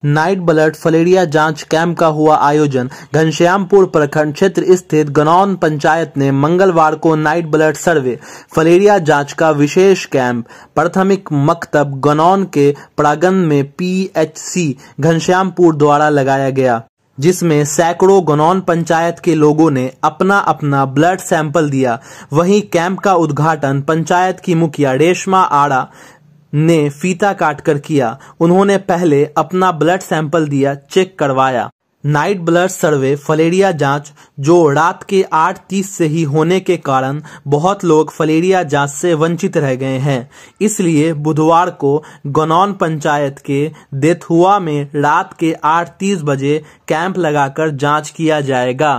Night blood filaria जांच camp का हुआ आयोजन। घनश्यामपुर प्रखंड क्षेत्र स्थित गनौन पंचायत ने मंगलवार को नाइट ब्लड सर्वे फलेरिया जांच का विशेष कैंप प्राथमिक मकतब गनौन के प्रांगण में PHC घनश्यामपुर द्वारा लगाया गया, जिसमें सैकड़ों गनौन पंचायत के लोगों ने अपना अपना ब्लड सैंपल दिया। वहीं कैंप का उद्घाटन पंचायत की मुखिया रेशमा आड़ा ने फीता काटकर किया। उन्होंने पहले अपना ब्लड सैंपल दिया, चेक करवाया। नाइट ब्लड सर्वे फलेरिया जांच जो रात के 8:30 से ही होने के कारण बहुत लोग फलेरिया जांच से वंचित रह गए हैं। इसलिए बुधवार को गनौन पंचायत के देथुआ में रात के 8:30 बजे कैंप लगाकर जांच किया जाएगा।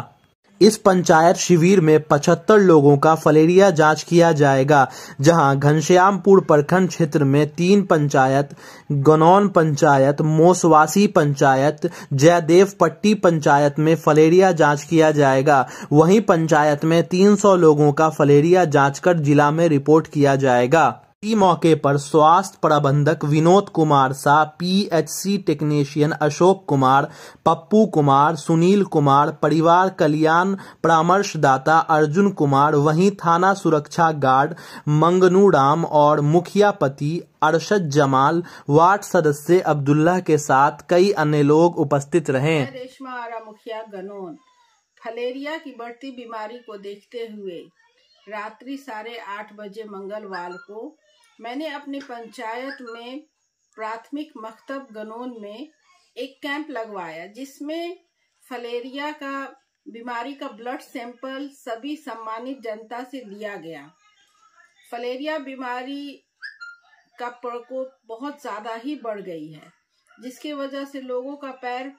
इस पंचायत शिविर में 75 लोगों का फलेरिया जांच किया जाएगा, जहां घनश्यामपुर प्रखंड क्षेत्र में 3 पंचायत, गनौन पंचायत, मोसवासी पंचायत, जयदेवपट्टी पंचायत में फलेरिया जांच किया जाएगा। वहीं पंचायत में 300 लोगों का फलेरिया जांच कर जिला में रिपोर्ट किया जाएगा। इस मौके पर स्वास्थ्य प्रबंधक विनोद कुमार शाह, PHC टेक्नीशियन अशोक कुमार, पप्पू कुमार, सुनील कुमार, परिवार कल्याण परामर्शदाता अर्जुन कुमार, वहीं थाना सुरक्षा गार्ड मंगनू राम और मुखिया पति अरशद जमाल, वार्ड सदस्य अब्दुल्ला के साथ कई अन्य लोग उपस्थित रहे। रेशमा आड़ा मुखिया गनौन फलेरिया की बढ़ती बीमारी को देखते हुए रात्रि 8:30 बजे मंगलवार को मैंने अपनी पंचायत में प्राथमिक मकतब गनौन में एक कैंप लगवाया, जिसमें फलेरिया का बीमारी का ब्लड सैंपल सभी सम्मानित जनता से लिया गया। फलेरिया बीमारी का प्रकोप बहुत ज़्यादा ही बढ़ गई है, जिसकी वजह से लोगों का पैर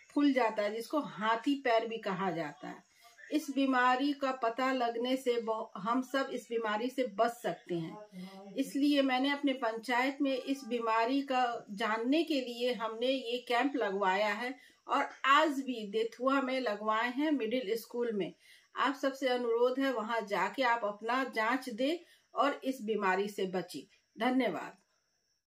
फूल जाता है, जिसको हाथी पैर भी कहा जाता है। इस बीमारी का पता लगने से हम सब इस बीमारी से बच सकते हैं। इसलिए मैंने अपने पंचायत में इस बीमारी का जानने के लिए हमने ये कैंप लगवाया है और आज भी देथुआ में लगवाए हैं, मिडिल स्कूल में। आप सबसे अनुरोध है वहां जाके आप अपना जांच दें और इस बीमारी से बचें। धन्यवाद।